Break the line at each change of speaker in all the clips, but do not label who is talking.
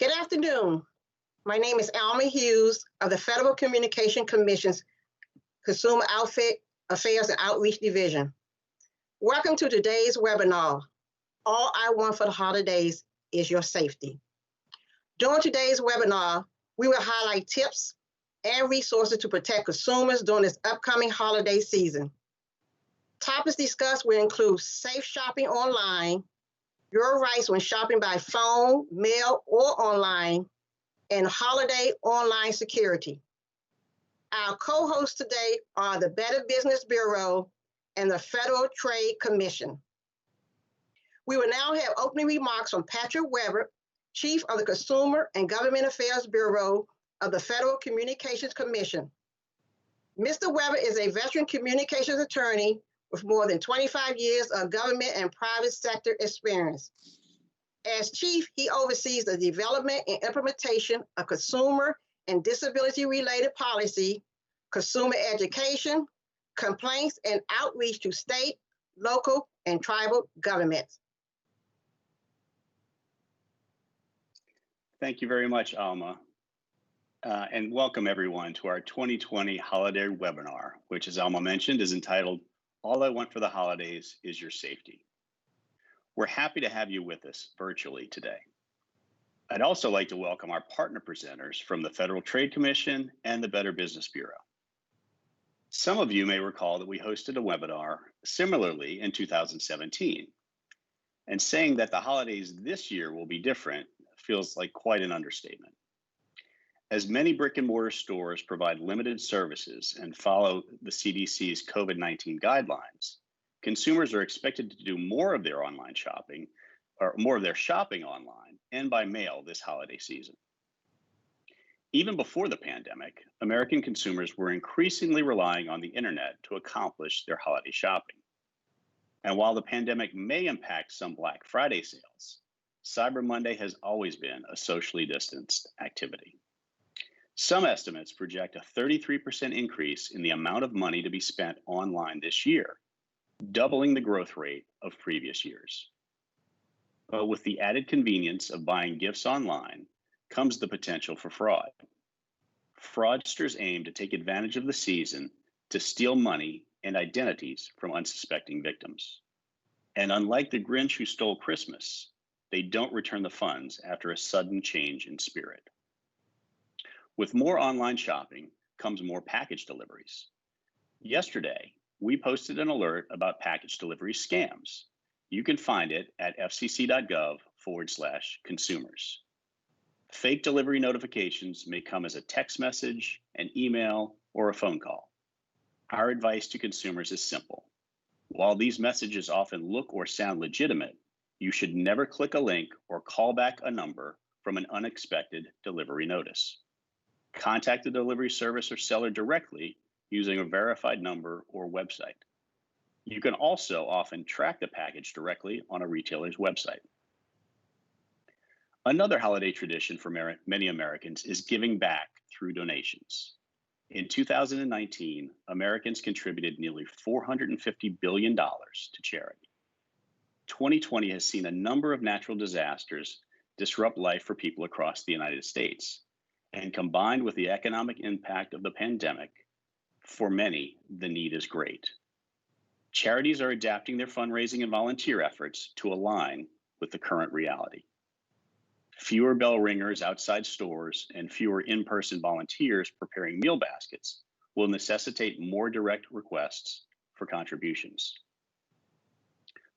Good afternoon. My name is Alma Hughes of the Federal Communication Commission's Consumer Affairs and Outreach Division. Welcome to today's webinar. All I want for the holidays is your safety. During today's webinar, we will highlight tips and resources to protect consumers during this upcoming holiday season. Topics discussed will include safe shopping online, your rights when shopping by phone, mail, or online, and holiday online security. Our co-hosts today are the Better Business Bureau and the Federal Trade Commission. We will now have opening remarks from Patrick Weber, Chief of the Consumer and Government Affairs Bureau of the Federal Communications Commission. Mr. Weber is a veteran communications attorney with more than 25 years of government and private sector experience. As chief, he oversees the development and implementation of consumer and disability-related policy, consumer education, complaints, and outreach to state, local, and tribal governments.
Thank you very much, Alma. And welcome everyone to our 2020 holiday webinar, which, as Alma mentioned, is entitled, All I Want for the Holidays is Your Safety. We're happy to have you with us virtually today. I'd also like to welcome our partner presenters from the Federal Trade Commission and the Better Business Bureau. Some of you may recall that we hosted a webinar similarly in 2017. And saying that the holidays this year will be different feels like quite an understatement. As many brick and mortar stores provide limited services and follow the CDC's COVID-19 guidelines, consumers are expected to do more of their online shopping, or more of their shopping online and by mail this holiday season. Even before the pandemic, American consumers were increasingly relying on the internet to accomplish their holiday shopping. And while the pandemic may impact some Black Friday sales, Cyber Monday has always been a socially distanced activity. Some estimates project a 33% increase in the amount of money to be spent online this year, doubling the growth rate of previous years. But with the added convenience of buying gifts online comes the potential for fraud. Fraudsters aim to take advantage of the season to steal money and identities from unsuspecting victims. And unlike the Grinch who stole Christmas, they don't return the funds after a sudden change in spirit. With more online shopping comes more package deliveries. Yesterday, we posted an alert about package delivery scams. You can find it at fcc.gov/consumers. Fake delivery notifications may come as a text message, an email, or a phone call. Our advice to consumers is simple. While these messages often look or sound legitimate, you should never click a link or call back a number from an unexpected delivery notice. Contact the delivery service or seller directly using a verified number or website. You can also often track the package directly on a retailer's website. Another holiday tradition for many Americans is giving back through donations. In 2019, Americans contributed nearly $450 billion to charity. 2020 has seen a number of natural disasters disrupt life for people across the United States. And combined with the economic impact of the pandemic, for many, the need is great. Charities are adapting their fundraising and volunteer efforts to align with the current reality. Fewer bell ringers outside stores and fewer in-person volunteers preparing meal baskets will necessitate more direct requests for contributions.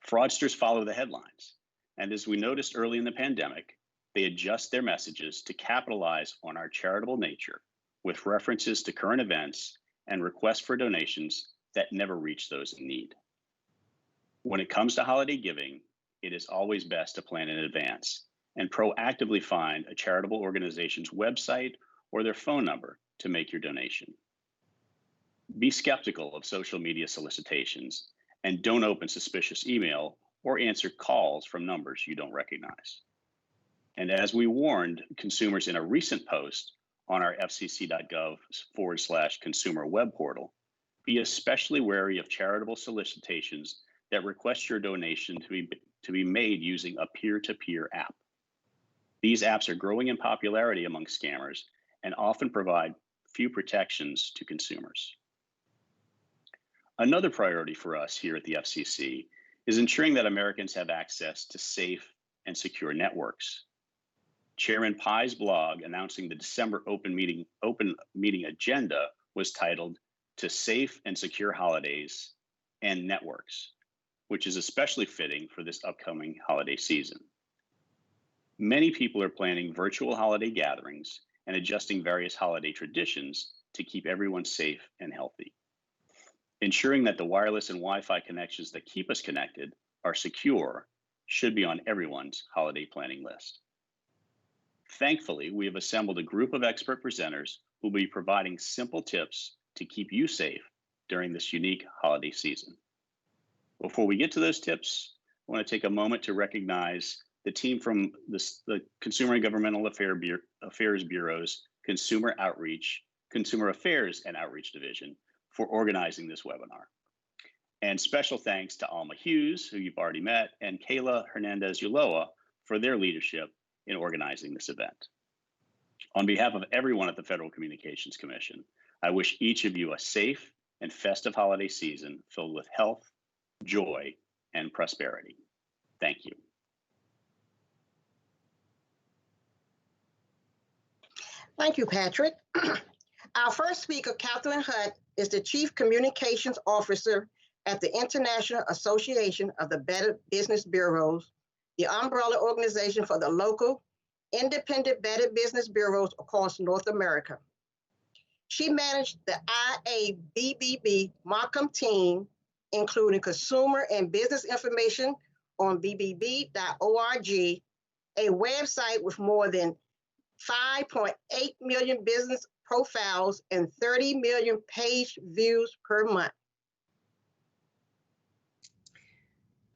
Fraudsters follow the headlines, and as we noticed early in the pandemic, they adjust their messages to capitalize on our charitable nature with references to current events and requests for donations that never reach those in need. When it comes to holiday giving, it is always best to plan in advance and proactively find a charitable organization's website or their phone number to make your donation. Be skeptical of social media solicitations and don't open suspicious email or answer calls from numbers you don't recognize. And as we warned consumers in a recent post on our fcc.gov/consumer web portal, be especially wary of charitable solicitations that request your donation to be made using a peer-to-peer app. These apps are growing in popularity among scammers and often provide few protections to consumers. Another priority for us here at the FCC is ensuring that Americans have access to safe and secure networks. Chairman Pai's blog announcing the December open meeting agenda was titled "To Safe and Secure Holidays and Networks," which is especially fitting for this upcoming holiday season. Many people are planning virtual holiday gatherings and adjusting various holiday traditions to keep everyone safe and healthy. Ensuring that the wireless and Wi-Fi connections that keep us connected are secure should be on everyone's holiday planning list. Thankfully, we have assembled a group of expert presenters who will be providing simple tips to keep you safe during this unique holiday season. Before we get to those tips, I want to take a moment to recognize the team from the Consumer and Governmental Affairs Bureau's Consumer Affairs and Outreach Division for organizing this webinar. And special thanks to Alma Hughes, who you've already met, and Kayla Hernandez-Ulloa for their leadership in organizing this event. On behalf of everyone at the Federal Communications Commission, I wish each of you a safe and festive holiday season filled with health, joy, and prosperity. Thank you.
Thank you, Patrick. Our first speaker, Catherine Hutt, is the Chief Communications Officer at the International Association of the Better Business Bureaus, the umbrella organization for the local independent Better Business Bureaus across North America. She managed the IABBB Markham team, including consumer and business information on bbb.org, a website with more than 5.8 million business profiles and 30 million page views per month.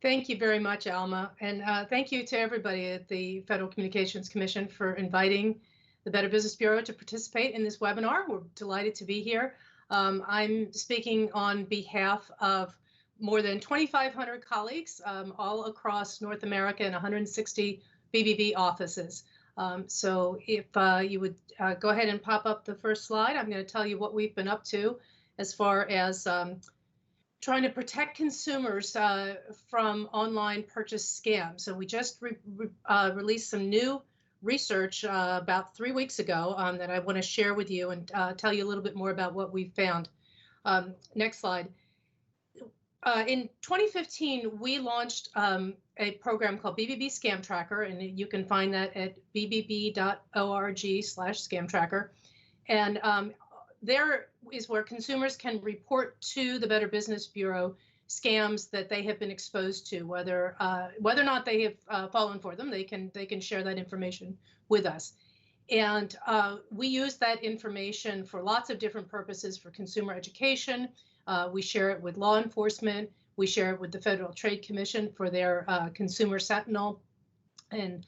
Thank you very much, Alma. And thank you to everybody at the Federal Communications Commission for inviting the Better Business Bureau to participate in this webinar. We're delighted to be here. I'm speaking on behalf of more than 2,500 colleagues all across North America and 160 BBB offices. So if you would go ahead and pop up the first slide, I'm going to tell you what we've been up to as far as trying to protect consumers from online purchase scams. So we just released some new research about 3 weeks ago that I want to share with you and tell you a little bit more about what we found. Next slide. In 2015, we launched a program called BBB Scam Tracker, and you can find that at bbb.org/scam tracker. And there is where consumers can report to the Better Business Bureau scams that they have been exposed to, whether or not they have fallen for them. They can share that information with us. And we use that information for lots of different purposes for consumer education. We share it with law enforcement. We share it with the Federal Trade Commission for their Consumer Sentinel. And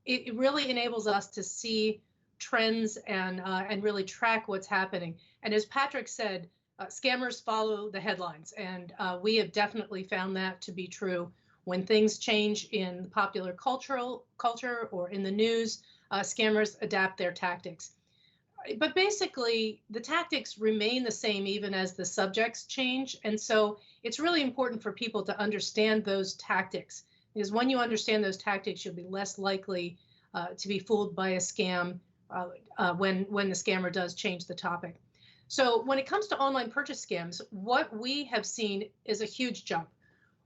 it really enables us to see trends and really track what's happening. And as Patrick said, scammers follow the headlines. And we have definitely found that to be true. When things change in the popular culture or in the news, scammers adapt their tactics. But basically, the tactics remain the same even as the subjects change. And so it's really important for people to understand those tactics, because when you understand those tactics, you'll be less likely to be fooled by a scam when the scammer does change the topic. So when it comes to online purchase scams, what we have seen is a huge jump.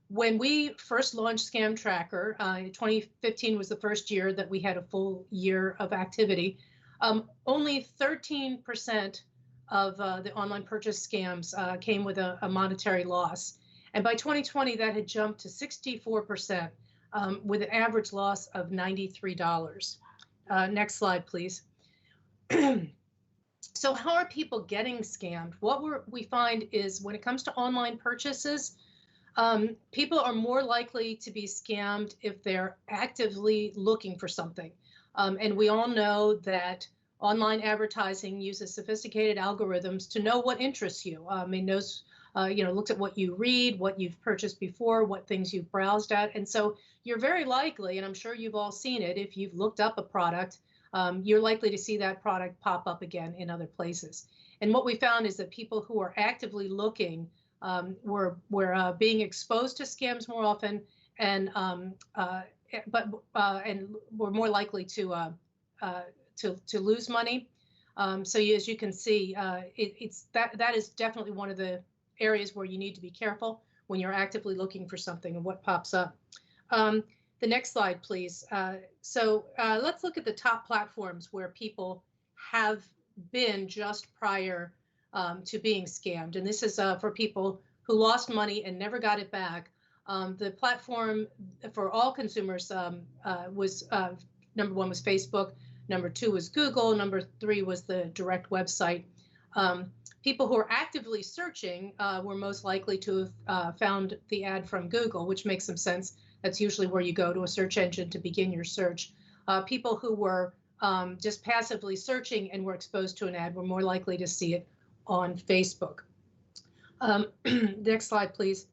When we first launched Scam Tracker, 2015 was the first year that we had a full year of activity. Only 13% of the online purchase scams came with a monetary loss. And by 2020, that had jumped to 64% with an average loss of $93. Next slide, please. So how are people getting scammed? What we find is when it comes to online purchases, people are more likely to be scammed if they're actively looking for something. And we all know that online advertising uses sophisticated algorithms to know what interests you. It knows looked at what you read, what you've purchased before, what things you've browsed at. And so you're very likely, and I'm sure you've all seen it, if you've looked up a product, you're likely to see that product pop up again in other places. And what we found is that people who are actively looking were being exposed to scams more often, and and were more likely to lose money. So as you can see, that is definitely one of the areas where you need to be careful when you're actively looking for something and what pops up. The next slide, please. So let's look at the top platforms where people have been just prior to being scammed. And this is for people who lost money and never got it back. The platform for all consumers was number one was Facebook, number two was Google, number three was the direct website. People who are actively searching were most likely to have found the ad from Google, which makes some sense. That's usually where you go to a search engine to begin your search. People who were just passively searching and were exposed to an ad were more likely to see it on Facebook. Next slide, please.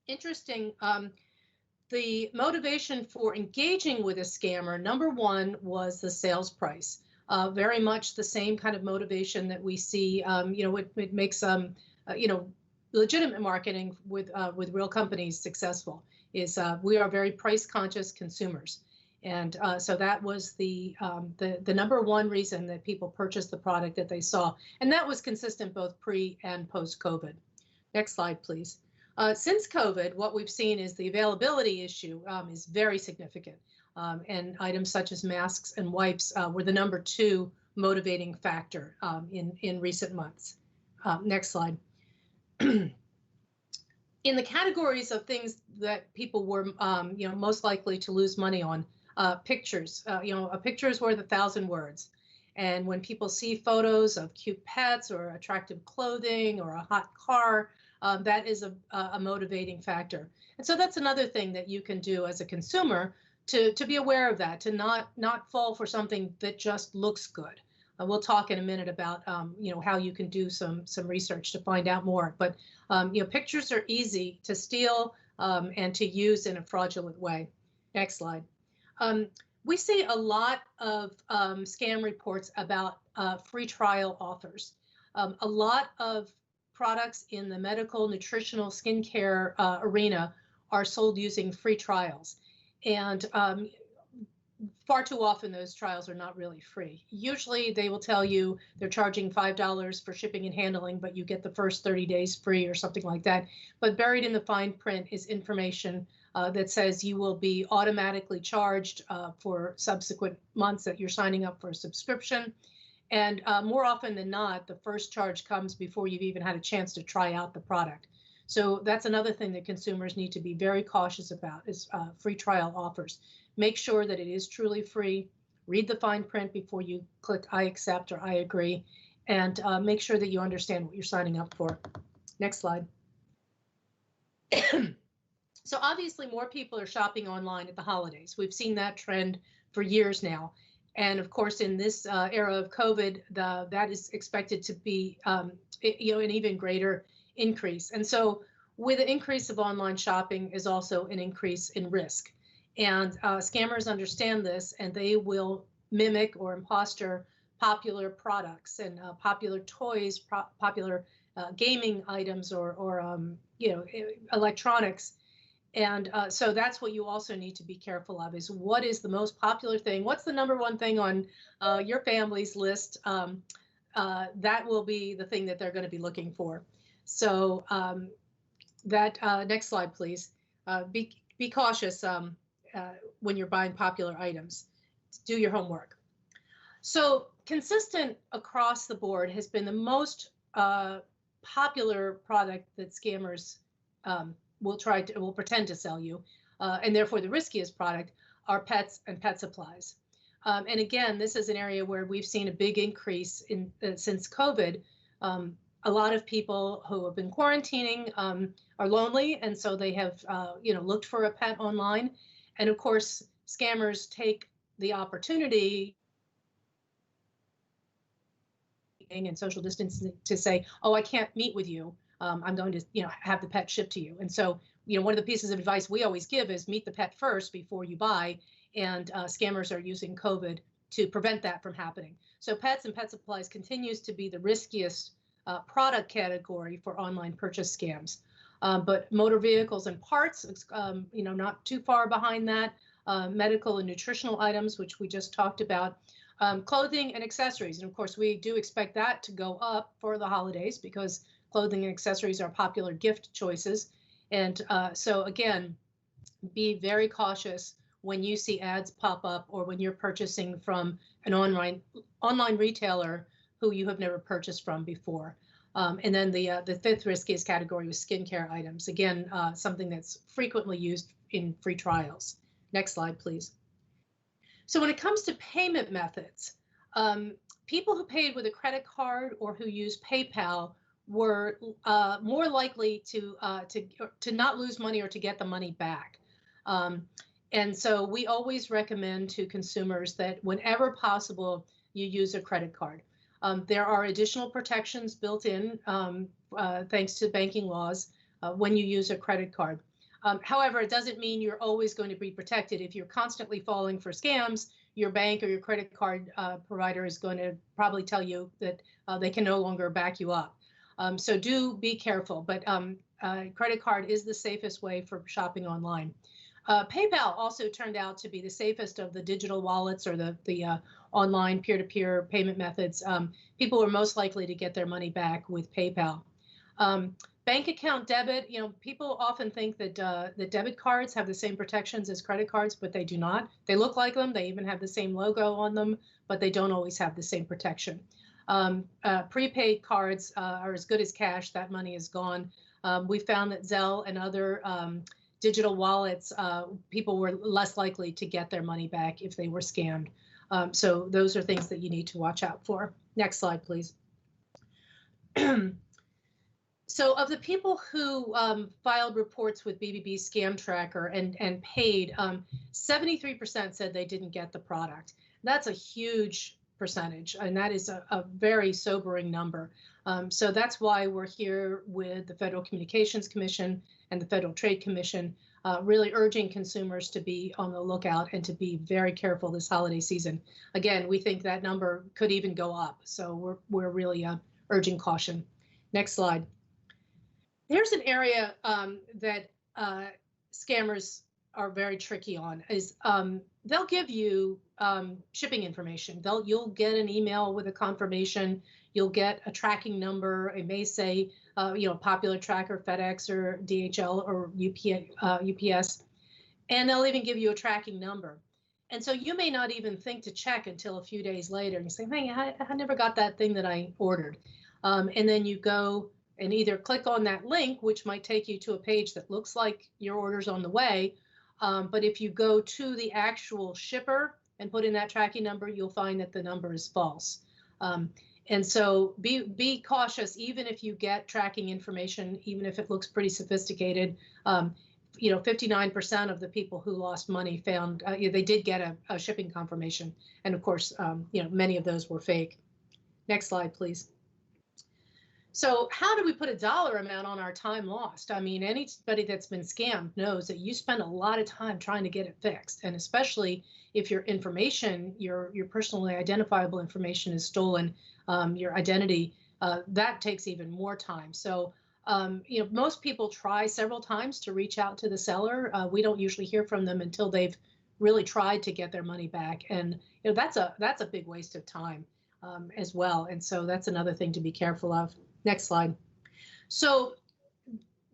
Interesting. The motivation for engaging with a scammer, number one, was the sales price. Very much the same kind of motivation that we see. It makes legitimate marketing with real companies successful. Is we are very price conscious consumers, and so that was the number one reason that people purchased the product that they saw, and that was consistent both pre and post COVID. Next slide, please. Since COVID, what we've seen is the availability issue is very significant. And items such as masks and wipes were the number two motivating factor in recent months. Next slide. In the categories of things that people were most likely to lose money on, pictures. A picture is worth 1,000 words. And when people see photos of cute pets or attractive clothing or a hot car, that is a motivating factor. And so that's another thing that you can do as a consumer to be aware of that, to not fall for something that just looks good. We'll talk in a minute about how you can do some research to find out more. But pictures are easy to steal and to use in a fraudulent way. Next slide. We see a lot of scam reports about free trial offers. A lot of products in the medical, nutritional, skincare arena are sold using free trials. And far too often those trials are not really free. Usually they will tell you they're charging $5 for shipping and handling, but you get the first 30 days free or something like that. But buried in the fine print is information that says you will be automatically charged for subsequent months that you're signing up for a subscription. And more often than not, the first charge comes before you've even had a chance to try out the product. So that's another thing that consumers need to be very cautious about is free trial offers. Make sure that it is truly free. Read the fine print before you click I accept or I agree, and make sure that you understand what you're signing up for. Next slide. So obviously more people are shopping online at the holidays. We've seen that trend for years now. And of course, in this era of COVID, that is expected to be an even greater increase. And so with the increase of online shopping is also an increase in risk. And scammers understand this, and they will mimic or imposter popular products and popular toys, popular gaming items or electronics. And so that's what you also need to be careful of is what is the most popular thing? What's the number one thing on your family's list? That will be the thing that they're going to be looking for. So next slide, please. Be cautious when you're buying popular items. Do your homework. So consistent across the board has been the most popular product that scammers will pretend to sell you, and therefore the riskiest product are pets and pet supplies. And again, this is an area where we've seen a big increase in since COVID. A lot of people who have been quarantining are lonely, and so they have looked for a pet online. And of course, scammers take the opportunity and social distancing to say, oh, I can't meet with you. I'm going to, have the pet shipped to you. And so, one of the pieces of advice we always give is meet the pet first before you buy. And scammers are using COVID to prevent that from happening. So pets and pet supplies continues to be the riskiest product category for online purchase scams. But motor vehicles and parts, not too far behind that. Medical and nutritional items, which we just talked about. Clothing and accessories. And of course, we do expect that to go up for the holidays because clothing and accessories are popular gift choices. And so again, be very cautious when you see ads pop up or when you're purchasing from an online retailer who you have never purchased from before. And then the fifth riskiest category was skincare items. Again, something that's frequently used in free trials. Next slide, please. So when it comes to payment methods, people who paid with a credit card or who used PayPal were more likely to not lose money or to get the money back. And so we always recommend to consumers that whenever possible, you use a credit card. There are additional protections built in thanks to banking laws when you use a credit card. However, it doesn't mean you're always going to be protected. If you're constantly falling for scams, your bank or your credit card provider is going to probably tell you that they can no longer back you up. So do be careful, but credit card is the safest way for shopping online. PayPal also turned out to be the safest of the digital wallets or the online peer-to-peer payment methods. People were most likely to get their money back with PayPal. Bank account debit, people often think that that debit cards have the same protections as credit cards, but they do not. They look like them. They even have the same logo on them, but they don't always have the same protection. Prepaid cards are as good as cash. That money is gone. We found that Zelle and other digital wallets, people were less likely to get their money back if they were scammed. So those are things that you need to watch out for. Next slide, please. So of the people who filed reports with BBB Scam Tracker and paid, 73% said they didn't get the product. That's a huge percentage, and that is a very sobering number. So that's why we're here with the Federal Communications Commission and the Federal Trade Commission, really urging consumers to be on the lookout and to be very careful this holiday season. Again, we think that number could even go up, so we're really urging caution. Next slide. Here's an area that scammers are very tricky on is they'll give you shipping information. You'll get an email with a confirmation. You'll get a tracking number. It may say, Popular Tracker, FedEx, or DHL, or UPS, and they'll even give you a tracking number. And so you may not even think to check until a few days later and you say, hey, I never got that thing that I ordered. And then you go and either click on that link, which might take you to a page that looks like your order's on the way. But if you go to the actual shipper and put in that tracking number, you'll find that the number is false. And so be cautious, even if you get tracking information, even if it looks pretty sophisticated. 59% of the people who lost money found they did get a shipping confirmation. And of course, many of those were fake. Next slide, please. So how do we put a dollar amount on our time lost? I mean, anybody that's been scammed knows that you spend a lot of time trying to get it fixed. And especially if your information, your personally identifiable information is stolen, your identity, that takes even more time. So, most people try several times to reach out to the seller. We don't usually hear from them until they've really tried to get their money back. And that's a big waste of time as well. And so that's another thing to be careful of. Next slide. So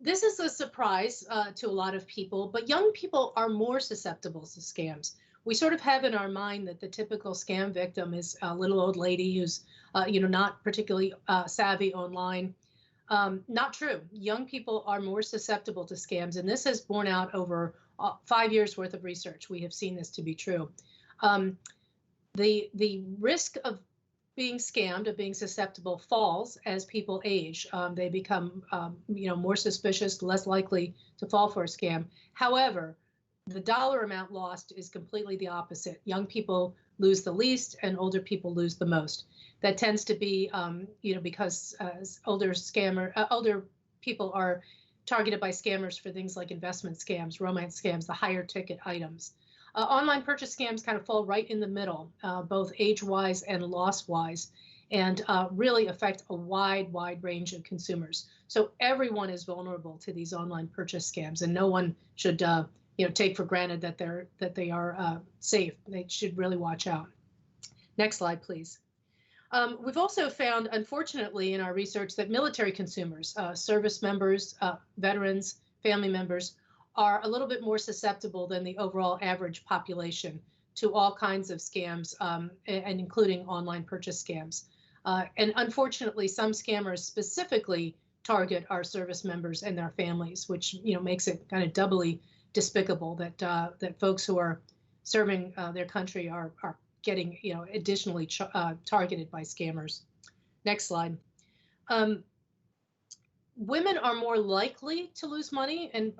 this is a surprise to a lot of people, but young people are more susceptible to scams. We sort of have in our mind that the typical scam victim is a little old lady who's, not particularly savvy online. Not true. Young people are more susceptible to scams, and this has borne out over 5 years worth of research. We have seen this to be true. The risk of being scammed, of being susceptible, falls as people age. They become, more suspicious, less likely to fall for a scam. However, the dollar amount lost is completely the opposite. Young people lose the least and older people lose the most. That tends to be, because older people are targeted by scammers for things like investment scams, romance scams, the higher ticket items. Online purchase scams kind of fall right in the middle, both age-wise and loss-wise, and really affect a wide range of consumers. So everyone is vulnerable to these online purchase scams, and no one should take for granted that they are safe. They should really watch out. Next slide, please. We've also found, unfortunately, in our research that military consumers, service members, veterans, family members, are a little bit more susceptible than the overall average population to all kinds of scams, and including online purchase scams. And unfortunately, some scammers specifically target our service members and their families, which makes it kind of doubly despicable that folks who are serving their country are getting additionally targeted by scammers. Next slide. Women are more likely to lose money, and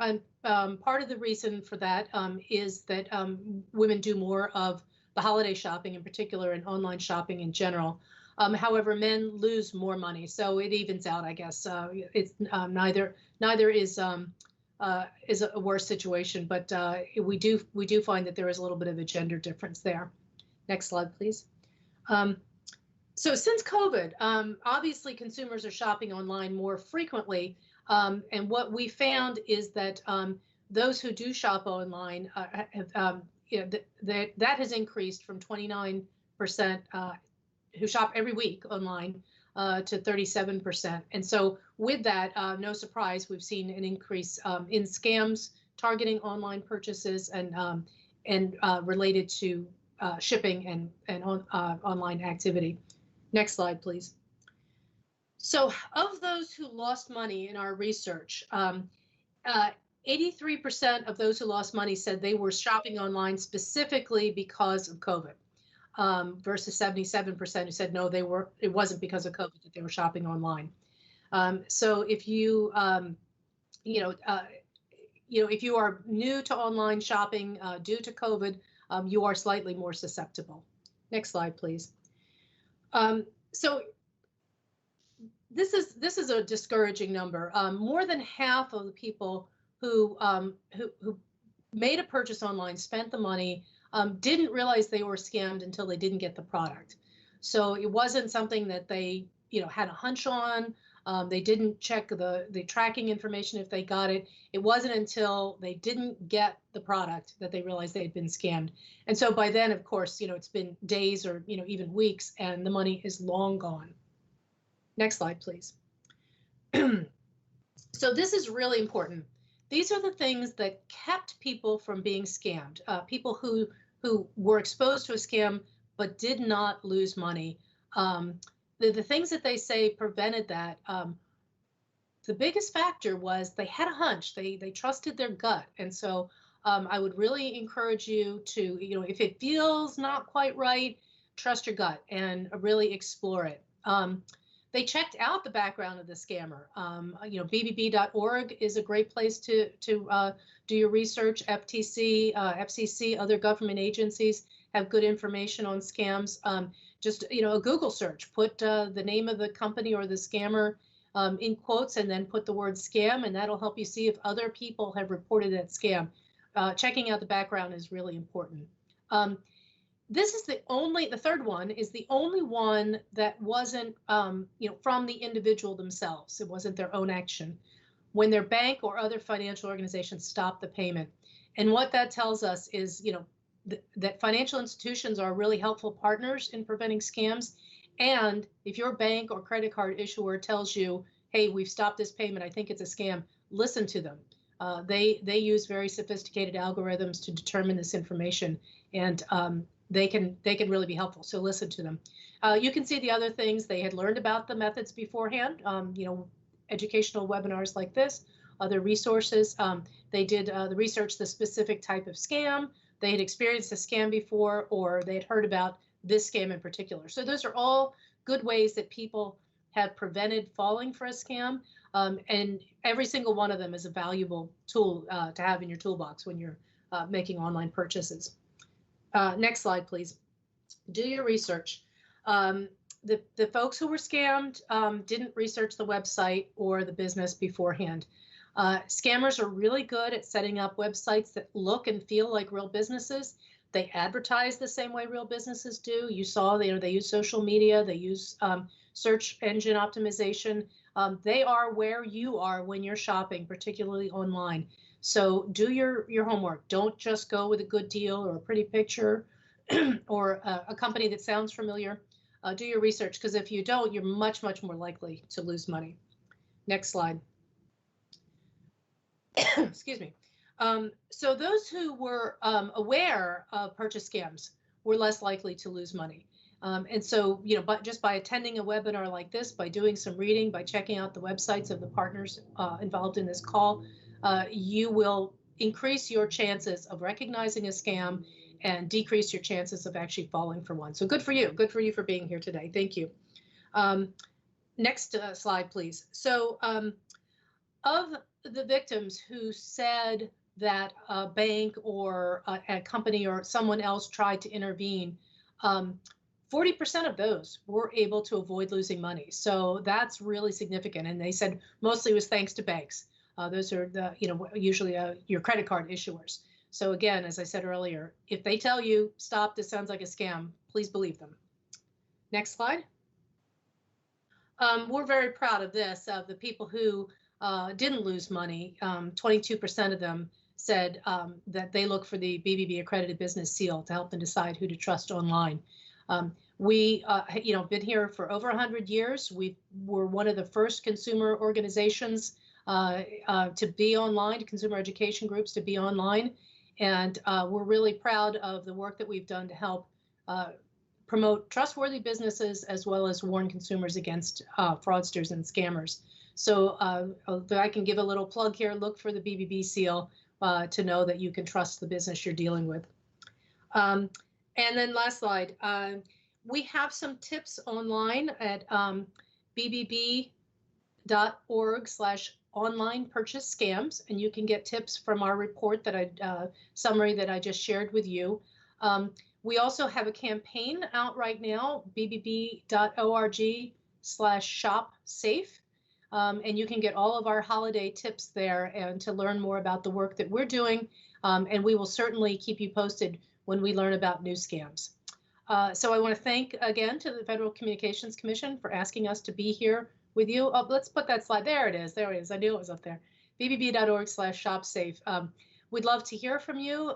part of the reason for that is that women do more of the holiday shopping in particular and online shopping in general. However, men lose more money, so it evens out, I guess. It's neither is a worse situation, but we do find that there is a little bit of a gender difference there. Next slide, please. So since COVID, obviously consumers are shopping online more frequently, and what we found is that those who do shop online have that has increased from 29% who shop every week online to 37%. And so with that, no surprise, we've seen an increase in scams targeting online purchases and related to shipping and online activity. Next slide, please. So of those who lost money in our research, 83% of those who lost money said they were shopping online specifically because of COVID, versus 77% who said no, it wasn't because of COVID that they were shopping online. So if you if you are new to online shopping due to COVID, you are slightly more susceptible. Next slide, please. So this is a discouraging number. More than half of the people who made a purchase online, spent the money, didn't realize they were scammed until they didn't get the product. So it wasn't something that they had a hunch on. They didn't check the tracking information if they got it. It wasn't until they didn't get the product that they realized they had been scammed. And so by then, of course, it's been days or even weeks, and the money is long gone. Next slide, please. So this is really important. These are the things that kept people from being scammed. People who were exposed to a scam but did not lose money. The things that they say prevented that, the biggest factor was they had a hunch. They trusted their gut. And so I would really encourage you to, if it feels not quite right, trust your gut and really explore it. They checked out the background of the scammer. BBB.org is a great place to do your research. FTC, FCC, other government agencies have good information on scams. Just a Google search, put the name of the company or the scammer in quotes, and then put the word scam, and that'll help you see if other people have reported that scam. Checking out the background is really important. This is the third one is the only one that wasn't, from the individual themselves. It wasn't their own action. When their bank or other financial organization stopped the payment. And what that tells us is, that financial institutions are really helpful partners in preventing scams. And if your bank or credit card issuer tells you, hey, we've stopped this payment, I think it's a scam, listen to them. They use very sophisticated algorithms to determine this information, and they can really be helpful. So listen to them. You can see the other things. They had learned about the methods beforehand, educational webinars like this, other resources. They did the research, the specific type of scam. They had experienced a scam before, or they had heard about this scam in particular. So those are all good ways that people have prevented falling for a scam. And every single one of them is a valuable tool to have in your toolbox when you're making online purchases. Next slide, please. Do your research. The folks who were scammed didn't research the website or the business beforehand. Scammers are really good at setting up websites that look and feel like real businesses. They advertise the same way real businesses do. You saw, they use social media, they use search engine optimization. They are where you are when you're shopping, particularly online. So do your homework. Don't just go with a good deal or a pretty picture or a company that sounds familiar. Do your research, because if you don't, you're much, much more likely to lose money. Next slide. Excuse me. So those who were aware of purchase scams were less likely to lose money. And so, but just by attending a webinar like this, by doing some reading, by checking out the websites of the partners involved in this call, you will increase your chances of recognizing a scam and decrease your chances of actually falling for one. So good for you. Good for you for being here today. Thank you. Next slide, please. So of the victims who said that a bank or a company or someone else tried to intervene, 40% of those were able to avoid losing money. So that's really significant. And they said mostly it was thanks to banks. Those are the, usually your credit card issuers. So again, as I said earlier, if they tell you, stop, this sounds like a scam, please believe them. Next slide. We're very proud of this, of the people who didn't lose money. 22% of them said that they look for the BBB accredited business seal to help them decide who to trust online. We, been here for over 100 years. We were one of the first consumer organizations to be online, consumer education groups to be online. And we're really proud of the work that we've done to help promote trustworthy businesses as well as warn consumers against fraudsters and scammers. So I can give a little plug here. Look for the BBB seal to know that you can trust the business you're dealing with. And then last slide. We have some tips online at bbb.org/online purchase scams, and you can get tips from our report that summary that I just shared with you. We also have a campaign out right now, bbb.org/shop-safe. And you can get all of our holiday tips there and to learn more about the work that we're doing. And we will certainly keep you posted when we learn about new scams. So I want to thank again to the Federal Communications Commission for asking us to be here with you. Oh, let's put that slide. There it is. There it is. I knew it was up there. bbb.org/shop-safe. We'd love to hear from you.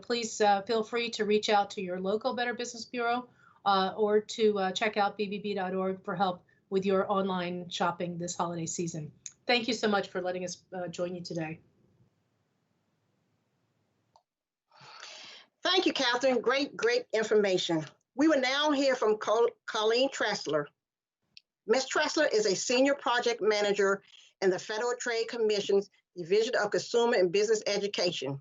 Please feel free to reach out to your local Better Business Bureau or to check out bbb.org for help with your online shopping this holiday season. Thank you so much for letting us join you today.
Thank you, Catherine. Great information. We will now hear from Colleen Tressler. Ms. Tressler is a senior project manager in the Federal Trade Commission's Division of Consumer and Business Education.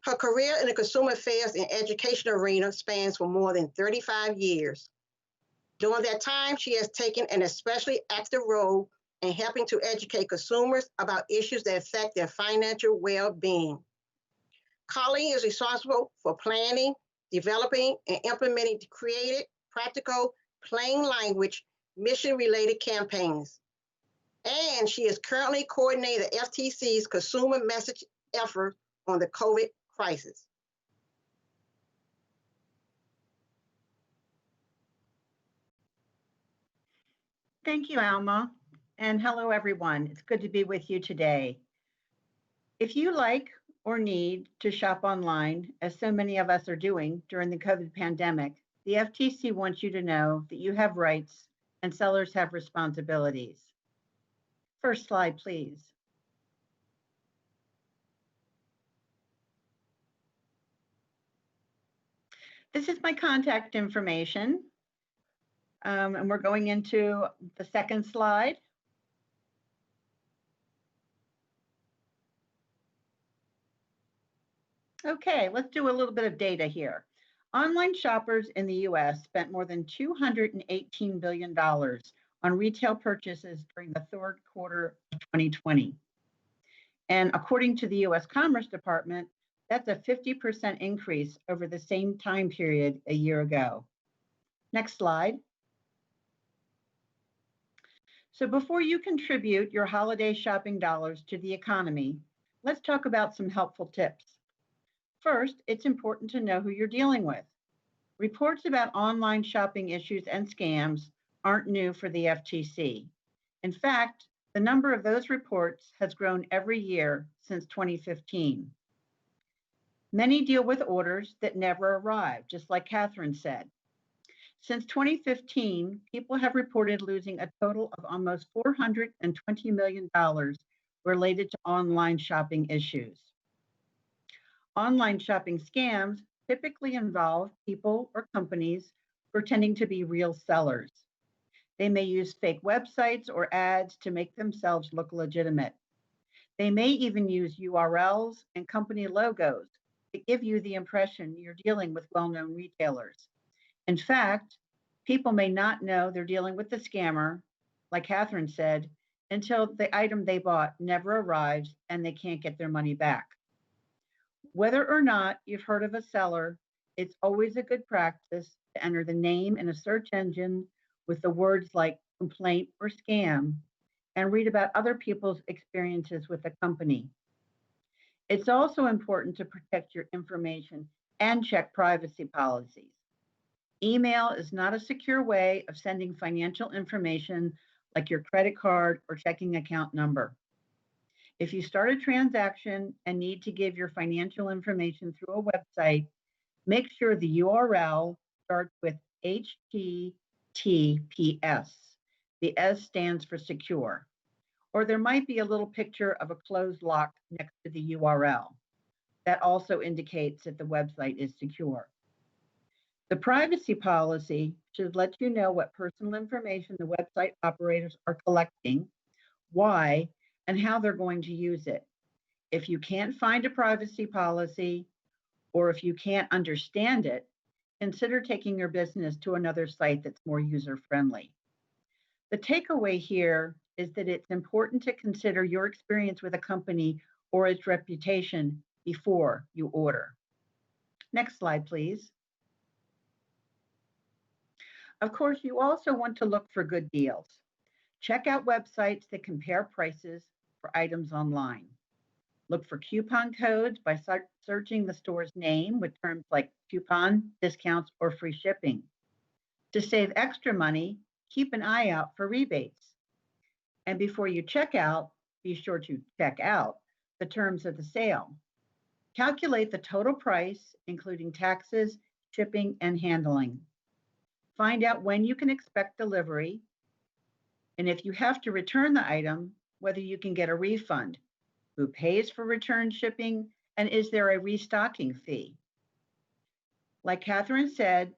Her career in the consumer affairs and education arena spans for more than 35 years. During that time, she has taken an especially active role in helping to educate consumers about issues that affect their financial well-being. Colleen is responsible for planning, developing, and implementing creative, practical, plain language, mission-related campaigns. And she is currently coordinating the FTC's consumer message effort on the COVID crisis.
Thank you, Alma, and hello, everyone. It's good to be with you today. If you like or need to shop online, as so many of us are doing during the COVID pandemic, the FTC wants you to know that you have rights and sellers have responsibilities. First slide, please. This is my contact information. And we're going into the second slide. Okay, let's do a little bit of data here. Online shoppers in the US spent more than $218 billion on retail purchases during the third quarter of 2020. And according to the US Commerce Department, That's a 50% increase over the same time period a year ago. Next slide. So before you contribute your holiday shopping dollars to the economy, let's talk about some helpful tips. First, it's important to know who you're dealing with. Reports about online shopping issues and scams aren't new for the FTC. In fact, the number of those reports has grown every year since 2015. Many deal with orders that never arrive, just like Catherine said. Since 2015, people have reported losing a total of almost $420 million related to online shopping issues. Online shopping scams typically involve people or companies pretending to be real sellers. They may use fake websites or ads to make themselves look legitimate. They may even use URLs and company logos to give you the impression you're dealing with well-known retailers. In fact, people may not know they're dealing with the scammer, like Catherine said, until the item they bought never arrives and they can't get their money back. Whether or not you've heard of a seller, it's always a good practice to enter the name in a search engine with the words like complaint or scam and read about other people's experiences with the company. It's also important to protect your information and check privacy policies. Email is not a secure way of sending financial information like your credit card or checking account number. If you start a transaction and need to give your financial information through a website, make sure the URL starts with HTTPS. The S stands for secure. Or there might be a little picture of a closed lock next to the URL. That also indicates that the website is secure. The privacy policy should let you know what personal information the website operators are collecting, why, and how they're going to use it. If you can't find a privacy policy, or if you can't understand it, consider taking your business to another site that's more user-friendly. The takeaway here is that it's important to consider your experience with a company or its reputation before you order. Next slide, please. Of course, you also want to look for good deals. Check out websites that compare prices for items online. Look for coupon codes by searching the store's name with terms like coupon, discounts, or free shipping. To save extra money, keep an eye out for rebates. And before you check out, be sure to check out the terms of the sale. Calculate the total price, including taxes, shipping, and handling. Find out when you can expect delivery, and if you have to return the item, whether you can get a refund, who pays for return shipping, and is there a restocking fee? Like Catherine said,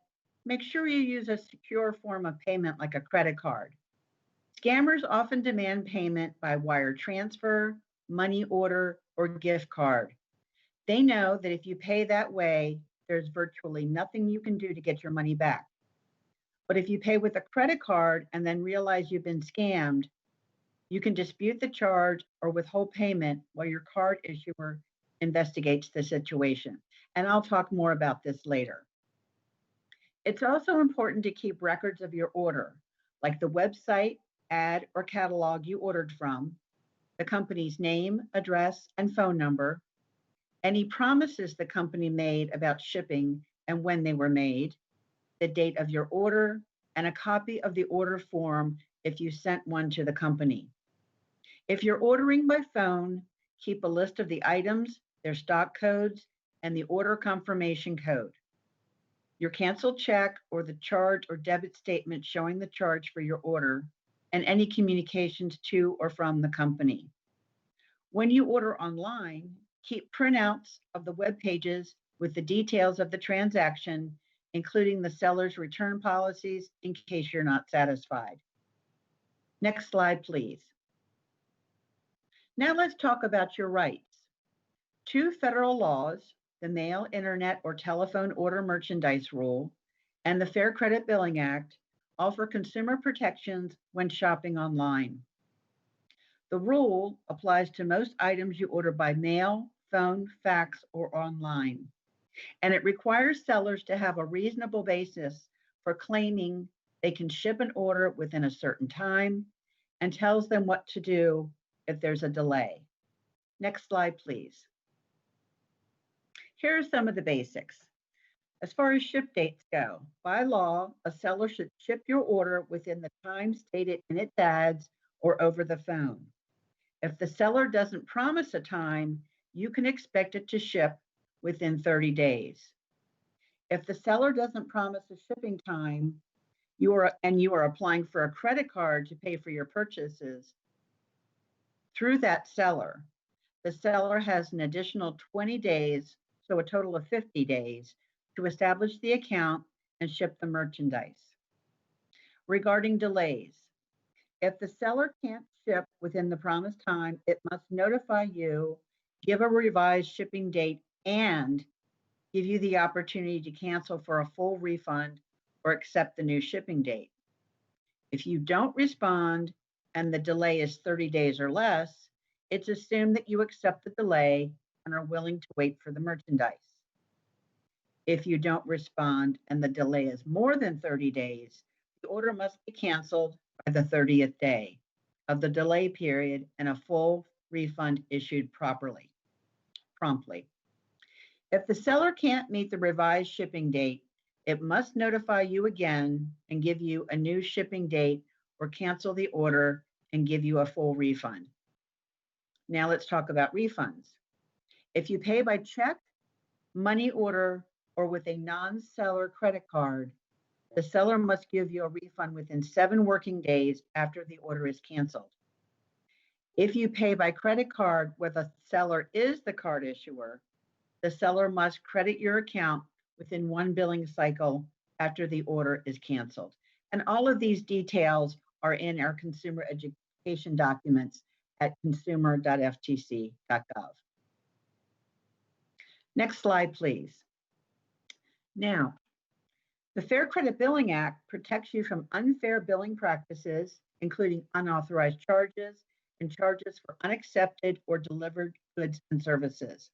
make sure you use a secure form of payment like a credit card. Scammers often demand payment by wire transfer, money order, or gift card. They know that if you pay that way, there's virtually nothing you can do to get your money back. But if you pay with a credit card and then realize you've been scammed, you can dispute the charge or withhold payment while your card issuer investigates the situation. And I'll talk more about this later. It's also important to keep records of your order, like the website, ad, or catalog you ordered from, the company's name, address, and phone number, any promises the company made about shipping and when they were made, the date of your order, and a copy of the order form if you sent one to the company. If you're ordering by phone, keep a list of the items, their stock codes, and the order confirmation code. Your canceled check or the charge or debit statement showing the charge for your order, and any communications to or from the company. When you order online, keep printouts of the web pages with the details of the transaction, including the seller's return policies in case you're not satisfied. Next slide, please. Now let's talk about your rights. 2 federal laws, the Mail, Internet, or Telephone Order Merchandise Rule, and the Fair Credit Billing Act, offer consumer protections when shopping online. The rule applies to most items you order by mail, phone, fax, or online. And it requires sellers to have a reasonable basis for claiming they can ship an order within a certain time and tells them what to do if there's a delay. Next slide, please. Here are some of the basics. As far as ship dates go, by law, a seller should ship your order within the time stated in its ads or over the phone. If the seller doesn't promise a time, you can expect it to ship within 30 days. If the seller doesn't promise a shipping time, you are applying for a credit card to pay for your purchases through that seller, the seller has an additional 20 days, so a total of 50 days, to establish the account and ship the merchandise. Regarding delays, if the seller can't ship within the promised time, it must notify you, give a revised shipping date, and give you the opportunity to cancel for a full refund or accept the new shipping date. If you don't respond and the delay is 30 days or less, it's assumed that you accept the delay and are willing to wait for the merchandise. If you don't respond and the delay is more than 30 days, the order must be canceled by the 30th day of the delay period and a full refund issued promptly. If the seller can't meet the revised shipping date, it must notify you again and give you a new shipping date or cancel the order and give you a full refund. Now let's talk about refunds. If you pay by check, money order, or with a non-seller credit card, the seller must give you a refund within 7 working days after the order is canceled. If you pay by credit card where the seller is the card issuer, the seller must credit your account within 1 billing cycle after the order is canceled. And all of these details are in our consumer education documents at consumer.ftc.gov. Next slide, please. Now, the Fair Credit Billing Act protects you from unfair billing practices, including unauthorized charges and charges for unaccepted or delivered goods and services.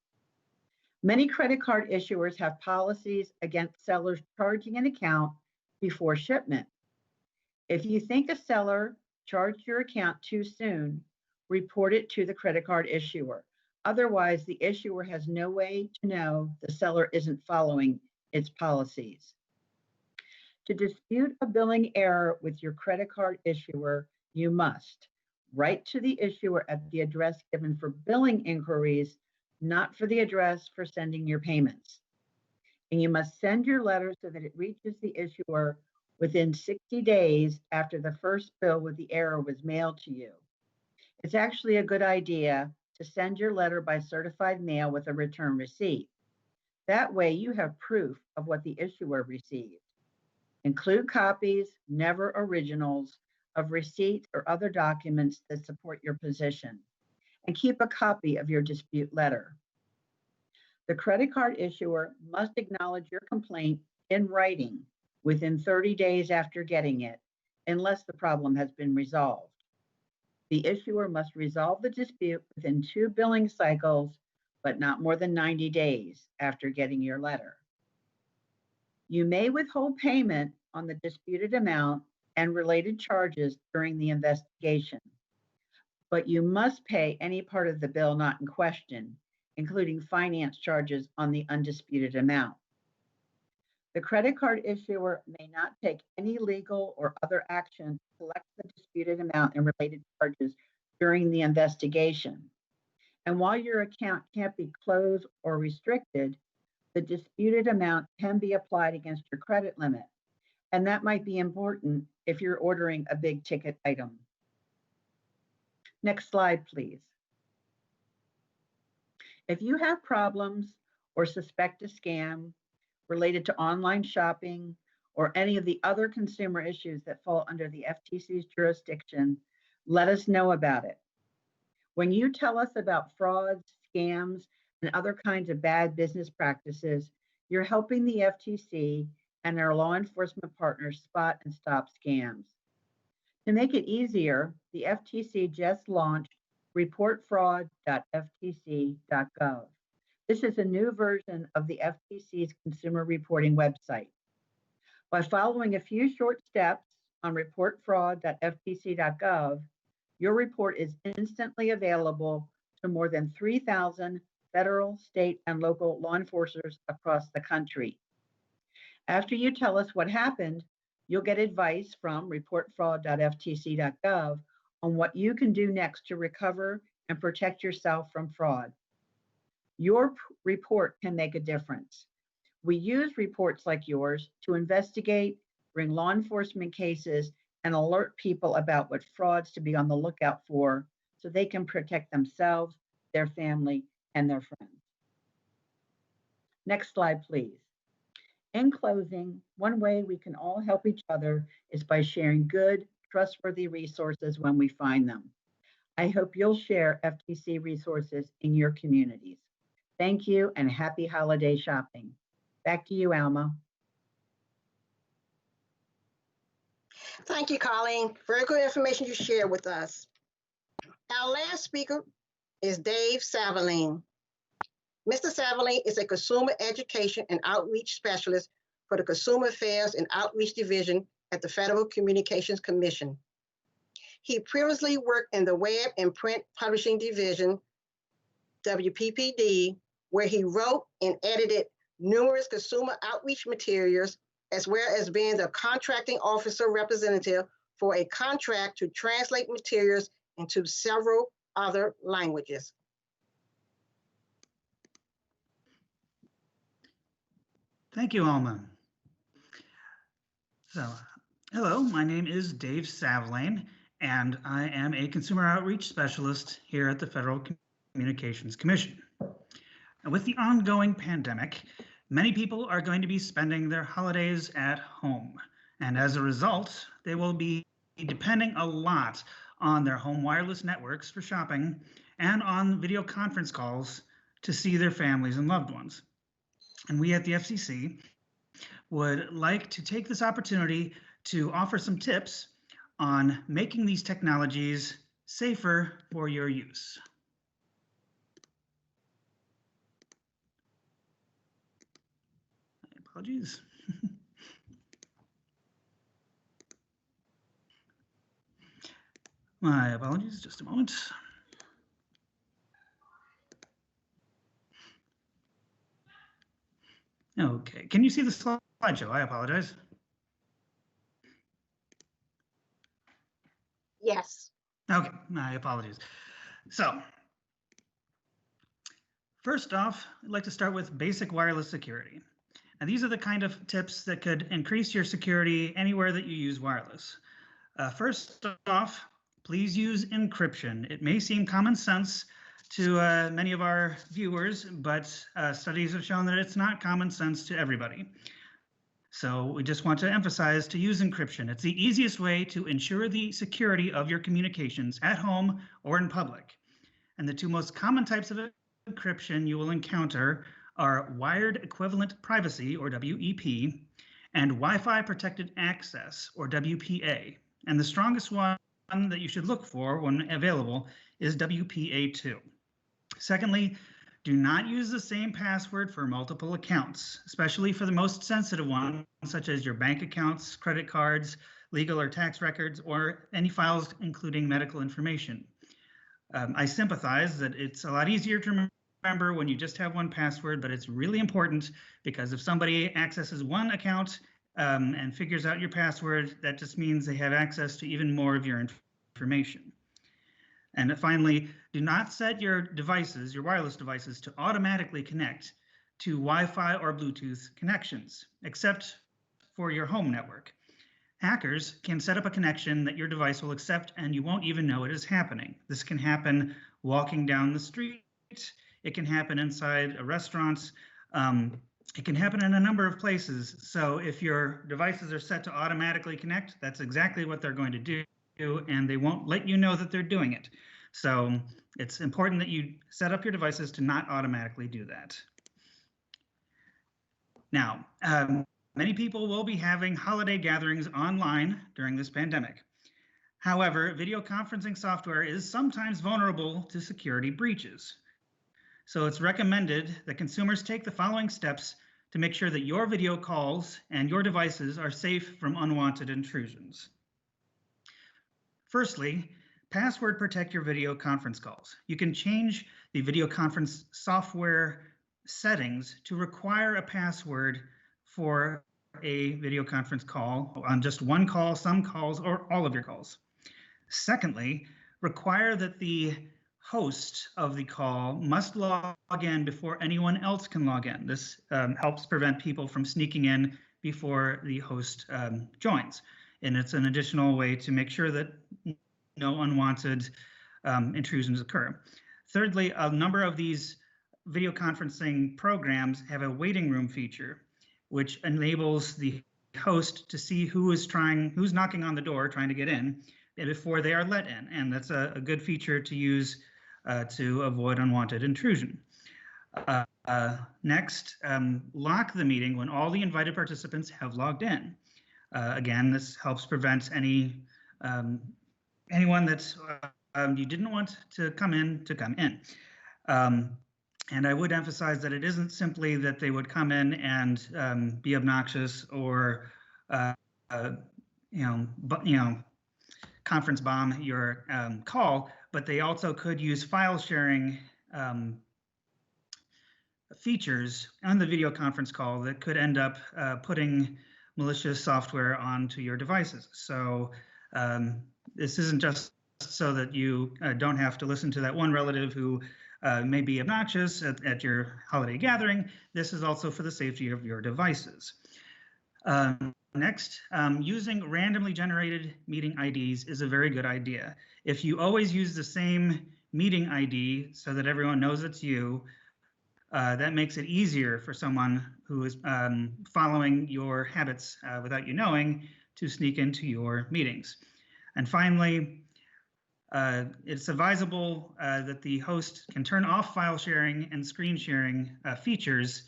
Many credit card issuers have policies against sellers charging an account before shipment. If you think a seller charged your account too soon, report it to the credit card issuer. Otherwise, the issuer has no way to know the seller isn't following its policies. To dispute a billing error with your credit card issuer, you must write to the issuer at the address given for billing inquiries, not for the address for sending your payments. And you must send your letter so that it reaches the issuer within 60 days after the first bill with the error was mailed to you. It's actually a good idea to send your letter by certified mail with a return receipt. That way you have proof of what the issuer received. Include copies, never originals, of receipts or other documents that support your position, and keep a copy of your dispute letter. The credit card issuer must acknowledge your complaint in writing within 30 days after getting it, unless the problem has been resolved. The issuer must resolve the dispute within 2 billing cycles, but not more than 90 days after getting your letter. You may withhold payment on the disputed amount and related charges during the investigation, but you must pay any part of the bill not in question, including finance charges on the undisputed amount. The credit card issuer may not take any legal or other action to collect the disputed amount and related charges during the investigation. And while your account can't be closed or restricted, the disputed amount can be applied against your credit limit. And that might be important if you're ordering a big ticket item. Next slide, please. If you have problems or suspect a scam related to online shopping or any of the other consumer issues that fall under the FTC's jurisdiction, let us know about it. When you tell us about frauds, scams, and other kinds of bad business practices, you're helping the FTC and our law enforcement partners spot and stop scams. To make it easier, the FTC just launched reportfraud.ftc.gov. This is a new version of the FTC's consumer reporting website. By following a few short steps on reportfraud.ftc.gov, your report is instantly available to more than 3,000 federal, state, and local law enforcers across the country. After you tell us what happened, you'll get advice from reportfraud.ftc.gov on what you can do next to recover and protect yourself from fraud. Your report can make a difference. We use reports like yours to investigate, bring law enforcement cases, and alert people about what frauds to be on the lookout for so they can protect themselves, their family, and their friends. Next slide, please. In closing, one way we can all help each other is by sharing good, trustworthy resources when we find them. I hope you'll share FTC resources in your communities. Thank you and happy holiday shopping. Back to you, Alma.
Thank you, Colleen. Very good information you shared with us. Our last speaker is Dave Savaline. Mr. Savaline is a consumer education and outreach specialist for the Consumer Affairs and Outreach Division at the Federal Communications Commission. He previously worked in the Web and Print Publishing Division, WPPD, where he wrote and edited numerous consumer outreach materials, as well as being the contracting officer representative for a contract to translate materials into several other languages.
Thank you, Alma. So, hello, my name is Dave Savaline, and I am a consumer outreach specialist here at the Federal Communications Commission. And with the ongoing pandemic, many people are going to be spending their holidays at home. And as a result, they will be depending a lot on their home wireless networks for shopping and on video conference calls to see their families and loved ones. And we at the FCC would like to take this opportunity to offer some tips on making these technologies safer for your use. Apologies. My apologies, just a moment. Okay, can you see the slideshow? I apologize.
Yes.
Okay, my apologies. So, first off, I'd like to start with basic wireless security. And these are the kind of tips that could increase your security anywhere that you use wireless. First off, please use encryption. It may seem common sense to many of our viewers, but studies have shown that it's not common sense to everybody. So we just want to emphasize to use encryption. It's the easiest way to ensure the security of your communications at home or in public. And the two most common types of encryption you will encounter are wired equivalent privacy, or WEP, and Wi-Fi protected access, or WPA. And the strongest one that you should look for when available is WPA2. Secondly, do not use the same password for multiple accounts, especially for the most sensitive ones, such as your bank accounts, credit cards, legal or tax records, or any files including medical information. I sympathize that it's a lot easier to remember when you just have one password, but it's really important because if somebody accesses one account and figures out your password, that just means they have access to even more of your information. And finally, do not set your devices, your wireless devices, to automatically connect to Wi-Fi or Bluetooth connections, except for your home network. Hackers can set up a connection that your device will accept and you won't even know it is happening. This can happen walking down the street. It can happen inside a restaurant. It can happen in a number of places. So if your devices are set to automatically connect, that's exactly what they're going to do, and they won't let you know that they're doing it. So it's important that you set up your devices to not automatically do that. Now, many people will be having holiday gatherings online during this pandemic. However, video conferencing software is sometimes vulnerable to security breaches. So it's recommended that consumers take the following steps to make sure that your video calls and your devices are safe from unwanted intrusions. Firstly, password protect your video conference calls. You can change the video conference software settings to require a password for a video conference call on just one call, some calls, or all of your calls. Secondly, require that the host of the call must log in before anyone else can log in. This helps prevent people from sneaking in before the host joins. And it's an additional way to make sure that no unwanted intrusions occur. Thirdly, a number of these video conferencing programs have a waiting room feature, which enables the host to see who's knocking on the door trying to get in before they are let in. And that's a good feature to use to avoid unwanted intrusion. Next, lock the meeting when all the invited participants have logged in. Again, this helps prevent anyone that you didn't want to come in. And I would emphasize that it isn't simply that they would come in and be obnoxious or conference bomb your call, but they also could use file sharing features on the video conference call that could end up putting malicious software onto your devices. So this isn't just so that you don't have to listen to that one relative who may be obnoxious at your holiday gathering. This is also for the safety of your devices. Next, using randomly generated meeting IDs is a very good idea. If you always use the same meeting ID so that everyone knows it's you, that makes it easier for someone who is following your habits without you knowing to sneak into your meetings. And finally, it's advisable that the host can turn off file sharing and screen sharing features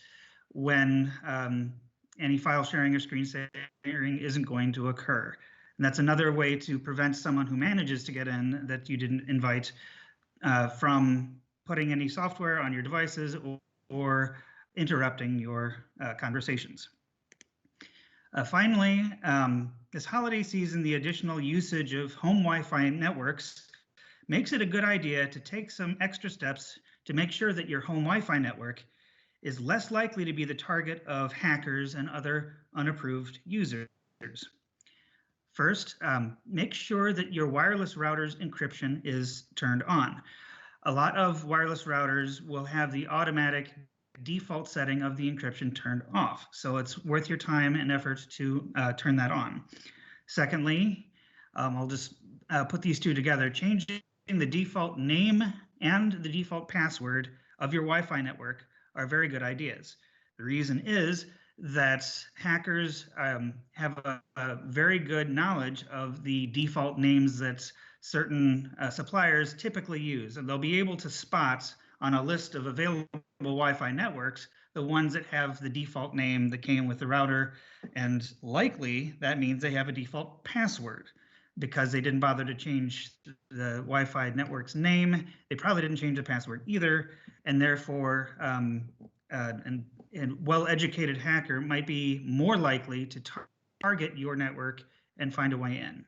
when any file sharing or screen sharing isn't going to occur. And that's another way to prevent someone who manages to get in that you didn't invite from putting any software on your devices or interrupting your conversations. Finally, this holiday season, the additional usage of home Wi-Fi networks makes it a good idea to take some extra steps to make sure that your home Wi-Fi network is less likely to be the target of hackers and other unapproved users. First, make sure that your wireless router's encryption is turned on. A lot of wireless routers will have the automatic default setting of the encryption turned off, so it's worth your time and effort to turn that on. Secondly, I'll just put these two together. Changing the default name and the default password of your Wi-Fi network are very good ideas. The reason is that hackers have a very good knowledge of the default names that certain suppliers typically use, and they'll be able to spot on a list of available Wi-Fi networks the ones that have the default name that came with the router, and likely that means they have a default password because they didn't bother to change the Wi-Fi network's name. They probably didn't change the password either, and therefore a well-educated hacker might be more likely to target your network and find a way in.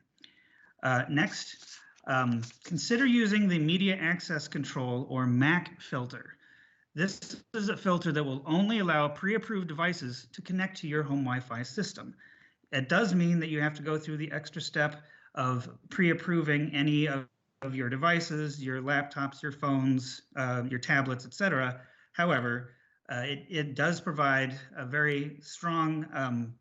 Next, consider using the Media Access Control or MAC filter. This is a filter that will only allow pre-approved devices to connect to your home Wi-Fi system. It does mean that you have to go through the extra step of pre-approving any of your devices, your laptops, your phones, your tablets, etc. However, it does provide a very strong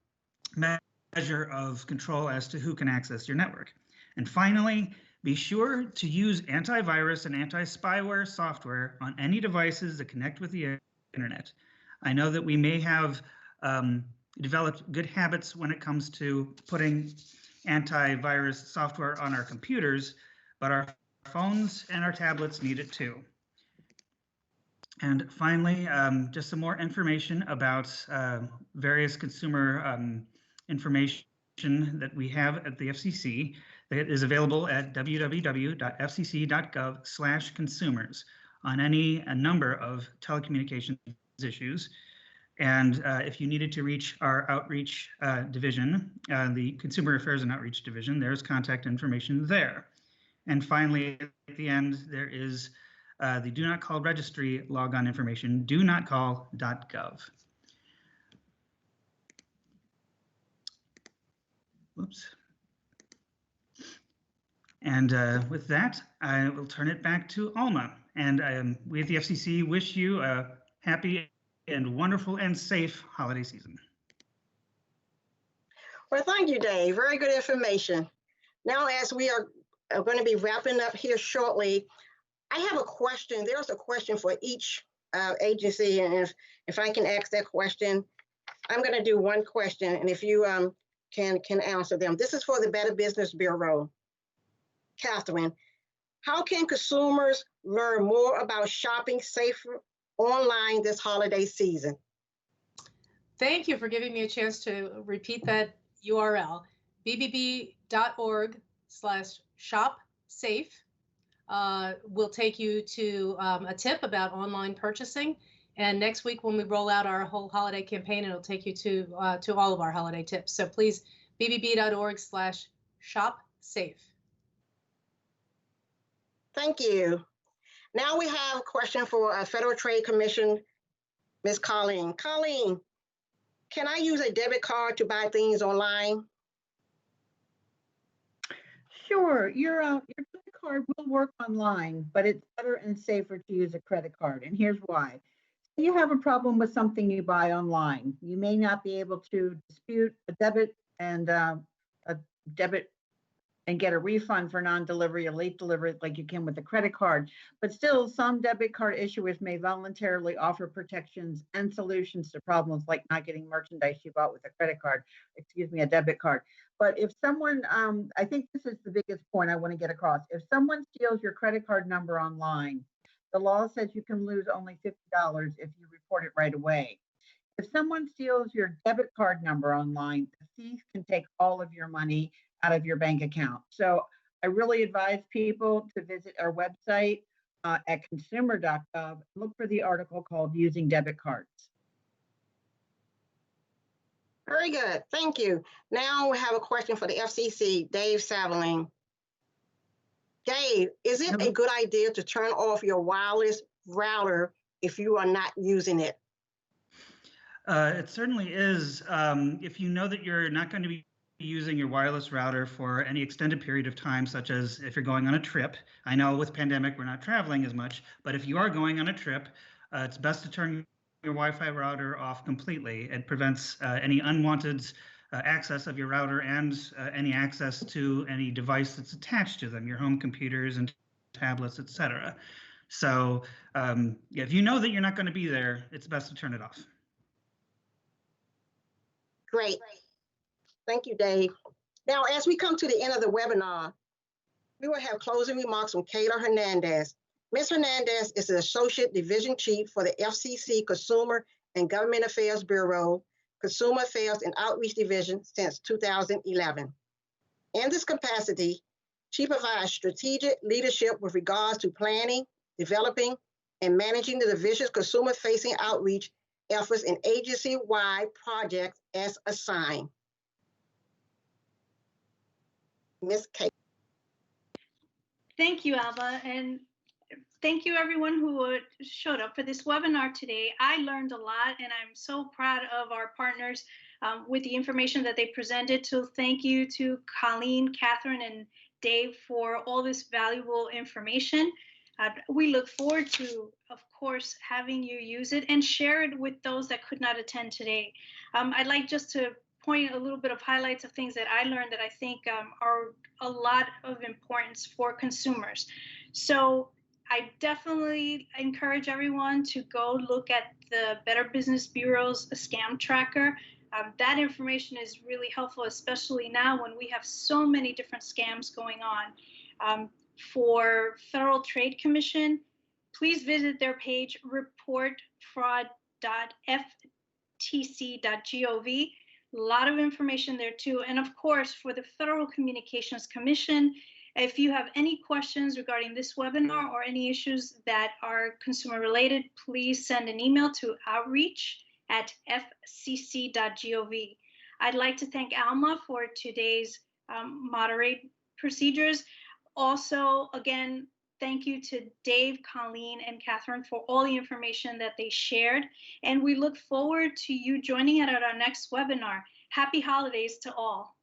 measure of control as to who can access your network. And finally, be sure to use antivirus and anti-spyware software on any devices that connect with the internet. I know that we may have developed good habits when it comes to putting antivirus software on our computers, but our phones and our tablets need it too. And finally, just some more information about various consumer information that we have at the FCC. It is available at www.fcc.gov/consumers. on a number of telecommunications issues. And if you needed to reach our outreach division, the Consumer Affairs and Outreach Division, there's contact information there. And finally, at the end, there is the Do Not Call registry logon information, donotcall.gov. Whoops. And with that, I will turn it back to Alma. And we at the FCC wish you a happy and wonderful and safe holiday season.
Well, thank you, Dave. Very good information. Now, as we are going to be wrapping up here shortly, I have a question. There's a question for each agency, and if I can ask that question, I'm going to do one question, and if you can answer them. This is for the Better Business Bureau. Catherine, how can consumers learn more about shopping safer online this holiday season?
Thank you for giving me a chance to repeat that URL, bbb.org/shopsafe. Will take you to a tip about online purchasing. And next week when we roll out our whole holiday campaign, it'll take you to all of our holiday tips. So please, bbb.org/shopsafe.
Thank you. Now we have a question for Federal Trade Commission, Ms. Colleen. Colleen, can I use a debit card to buy things online?
Sure, your debit card will work online, but it's better and safer to use a credit card. And here's why. If you have a problem with something you buy online, you may not be able to dispute a debit and get a refund for non-delivery or late delivery like you can with a credit card. But still, some debit card issuers may voluntarily offer protections and solutions to problems like not getting merchandise you bought with a credit card, a debit card. But if someone, I think this is the biggest point I want to get across. If someone steals your credit card number online, the law says you can lose only $50 if you report it right away. If someone steals your debit card number online, the thief can take all of your money out of your bank account. So I really advise people to visit our website at consumer.gov and look for the article called Using Debit Cards.
Very good, thank you. Now we have a question for the FCC, Dave Savaling. Dave, is it a good idea to turn off your wireless router if you are not using it?
It certainly is. If you know that you're not going to be using your wireless router for any extended period of time, such as if you're going on a trip. I know with pandemic, we're not traveling as much, but if you are going on a trip, it's best to turn your Wi-Fi router off completely. It prevents any unwanted access of your router and any access to any device that's attached to them, your home computers and tablets, etc. So if you know that you're not going to be there, it's best to turn it off.
Great. Thank you, Dave. Now, as we come to the end of the webinar, we will have closing remarks from Kayla Hernandez. Ms. Hernandez is the Associate Division Chief for the FCC Consumer and Government Affairs Bureau, Consumer Affairs and Outreach Division since 2011. In this capacity, she provides strategic leadership with regards to planning, developing, and managing the division's consumer-facing outreach efforts and agency-wide projects as assigned. Ms. Kate.
Thank you, Alba, and thank you everyone who showed up for this webinar today. I learned a lot and I'm so proud of our partners with the information that they presented. So thank you to Colleen, Catherine, and Dave for all this valuable information. We look forward to, of course, having you use it and share it with those that could not attend today. I'd like just to point a little bit of highlights of things that I learned that I think are a lot of importance for consumers. So I definitely encourage everyone to go look at the Better Business Bureau's scam tracker. That information is really helpful, especially now when we have so many different scams going on. For Federal Trade Commission, please visit their page, reportfraud.ftc.gov. A lot of information there too. And of course, for the Federal Communications Commission, If you have any questions regarding this webinar or any issues that are consumer related, please send an email to outreach@fcc.gov. I'd like to thank Alma for today's moderate procedures. Also, again, thank you to Dave, Colleen, and Catherine for all the information that they shared. And we look forward to you joining us at our next webinar. Happy holidays to all.